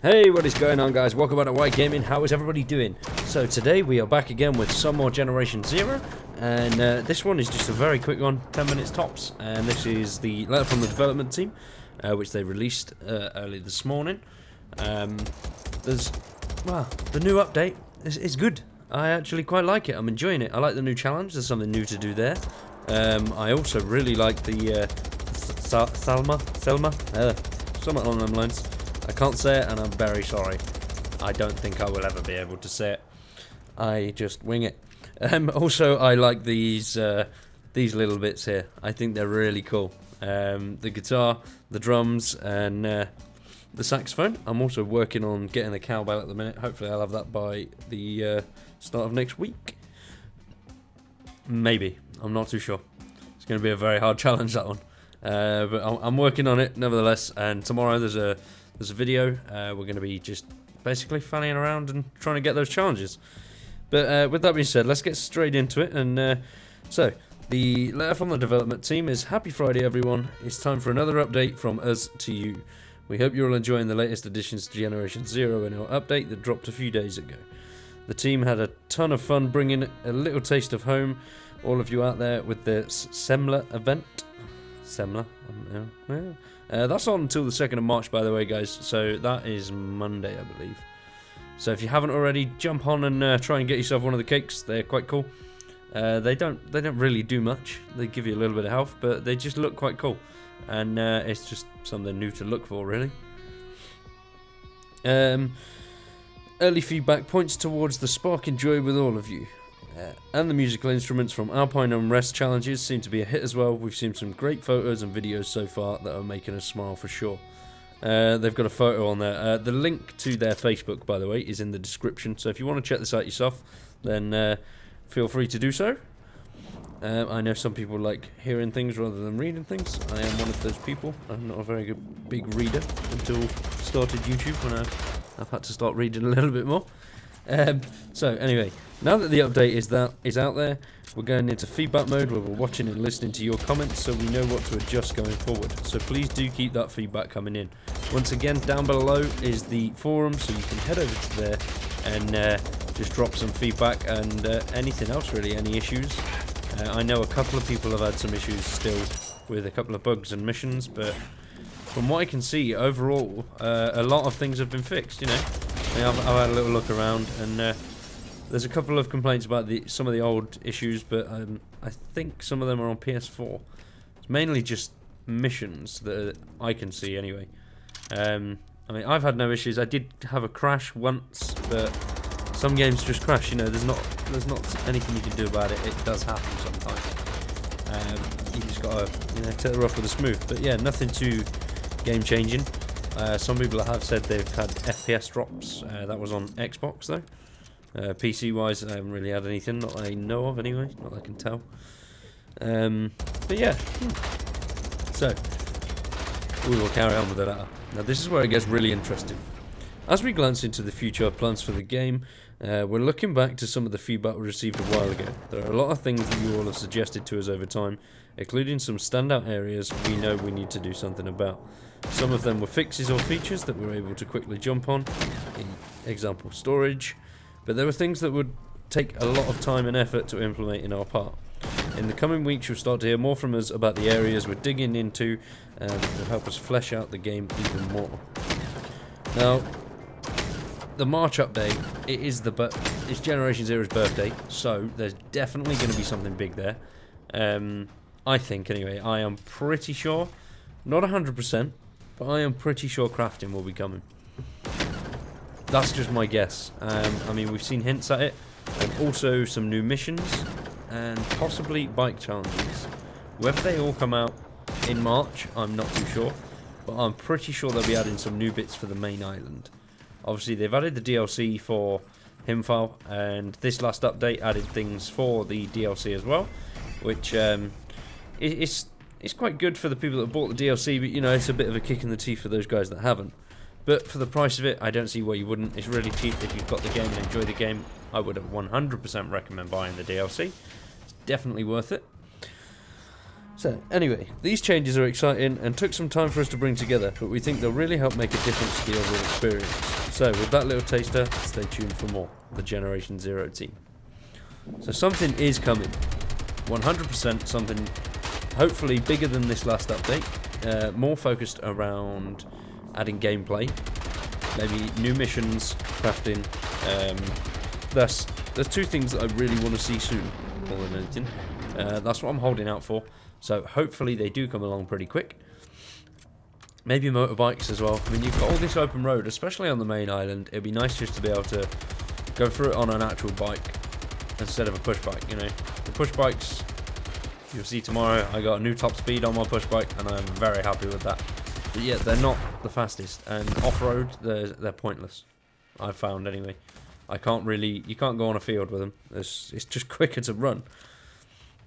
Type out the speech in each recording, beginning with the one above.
Hey, what is going on, guys? Welcome back to White Gaming. How is everybody doing? So today we are back again with some more Generation Zero, and this one is just a very quick one, 10 minutes tops. And this is the letter from the development team, which they released early this morning. The new update is good. I actually quite like it. I'm enjoying it. I like the new challenge. There's something new to do there. I also really like the Selma, something along them lines. I can't say it, and I'm very sorry. I don't think I will ever be able to say it. I just wing it. Also, I like these little bits here. I think they're really cool. The guitar, the drums, and the saxophone. I'm also working on getting the cowbell at the minute. Hopefully, I'll have that by the start of next week. Maybe. I'm not too sure. It's going to be a very hard challenge, that one. But I'm working on it, nevertheless. And tomorrow there's a video. We're going to be just basically fanning around and trying to get those challenges. But with that being said, let's get straight into it. And so, the letter from the development team is: Happy Friday, everyone. It's time for another update from us to you. We hope you're all enjoying the latest additions to Generation Zero in our update that dropped a few days ago. The team had a ton of fun bringing a little taste of home, all of you out there, with the Semla event. Semla? That's on until the 2nd of March, by the way, guys. So that is Monday, I believe. So if you haven't already, jump on and try and get yourself one of the cakes. They're quite cool. They don't really do much. They give you a little bit of health, but they just look quite cool. And it's just something new to look for, really. Early feedback points towards the spark in joy with all of you. And the musical instruments from Alpine Unrest challenges seem to be a hit as well. We've seen some great photos and videos so far that are making us smile for sure. They've got a photo on there. The link to their Facebook, by the way, is in the description. So if you want to check this out yourself, then feel free to do so. I know some people like hearing things rather than reading things. I am one of those people. I'm not a very big reader until started YouTube, when I've had to start reading a little bit more. So anyway, now that the update is out there, we're going into feedback mode where we're watching and listening to your comments so we know what to adjust going forward. So please do keep that feedback coming in. Once again, down below is the forum, so you can head over to there and just drop some feedback and anything else really, any issues. I know a couple of people have had some issues still with a couple of bugs and missions, but from what I can see, overall, a lot of things have been fixed, you know. I've had a little look around, and there's a couple of complaints about some of the old issues, but I think some of them are on PS4. It's mainly just missions that I can see, anyway. I mean, I've had no issues. I did have a crash once, but some games just crash. You know, there's not anything you can do about it. It does happen sometimes. You just gotta, take the rough with the smooth. But yeah, nothing too game changing. Some people have said they've had FPS drops. That was on Xbox though. PC wise, I haven't really had anything, not that I know of anyway, not that I can tell. But yeah, so we will carry on with the letter. Now this is where it gets really interesting. As we glance into the future plans for the game, we're looking back to some of the feedback we received a while ago. There are a lot of things that you all have suggested to us over time, including some standout areas we know we need to do something about. Some of them were fixes or features that we were able to quickly jump on, example storage, but there were things that would take a lot of time and effort to implement in our part. In the coming weeks you'll start to hear more from us about the areas we're digging into and that will help us flesh out the game even more. Now, the March update, it's Generation Zero's birthday, so there's definitely going to be something big there. I think anyway, I am pretty sure, not 100%, but I am pretty sure crafting will be coming. That's just my guess. I mean, we've seen hints at it, and also some new missions, and possibly bike challenges. Whether they all come out in March, I'm not too sure, but I'm pretty sure they'll be adding some new bits for the main island. Obviously, they've added the DLC for Himfile, and this last update added things for the DLC as well, which it's quite good for the people that bought the DLC, but it's a bit of a kick in the teeth for those guys that haven't. But for the price of it, I don't see why you wouldn't. It's really cheap if you've got the game and enjoy the game. I would 100% recommend buying the DLC. It's definitely worth it. So, anyway, these changes are exciting and took some time for us to bring together, but we think they'll really help make a difference to the overall experience. So, with that little taster, stay tuned for more. The Generation Zero team. So, something is coming. 100% something hopefully bigger than this last update. More focused around adding gameplay. Maybe new missions, crafting. There's two things that I really want to see soon, more than anything. That's what I'm holding out for. So hopefully they do come along pretty quick. Maybe motorbikes as well. I mean, you've got all this open road, especially on the main island. It'd be nice just to be able to go through it on an actual bike instead of a push bike, you know. The push bikes, you'll see tomorrow, I got a new top speed on my push bike and I'm very happy with that. But yeah, they're not the fastest, and off-road, they're pointless. I've found anyway. You can't go on a field with them. It's just quicker to run.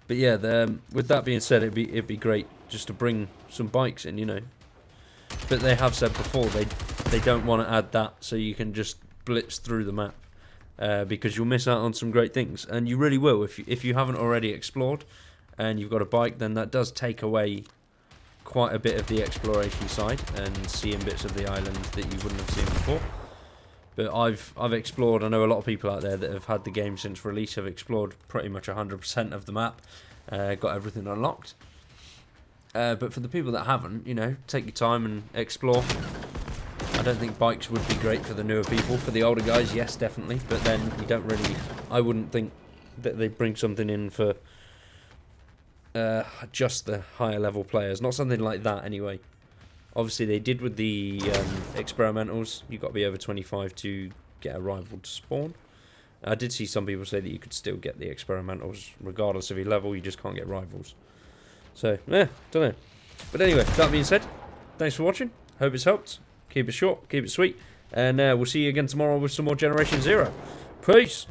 But yeah, with that being said, it'd be great just to bring some bikes in, you know. But they have said before they don't want to add that, so you can just blitz through the map, because you'll miss out on some great things, and you really will if you haven't already explored, and you've got a bike. Then that does take away quite a bit of the exploration side and seeing bits of the island that you wouldn't have seen before. But I've explored. I know a lot of people out there that have had the game since release have explored pretty much 100% of the map, got everything unlocked. But for the people that haven't, you know, take your time and explore. I don't think bikes would be great for the newer people. For the older guys, yes, definitely. But then you don't really. I wouldn't think that they bring something in for just the higher level players. Not something like that, anyway. Obviously, they did with the experimentals. You've got to be over 25 to get a rival to spawn. I did see some people say that you could still get the experimentals regardless of your level. You just can't get rivals. So, yeah, don't know. But anyway, that being said, thanks for watching. Hope it's helped. Keep it short, keep it sweet. And we'll see you again tomorrow with some more Generation Zero. Peace!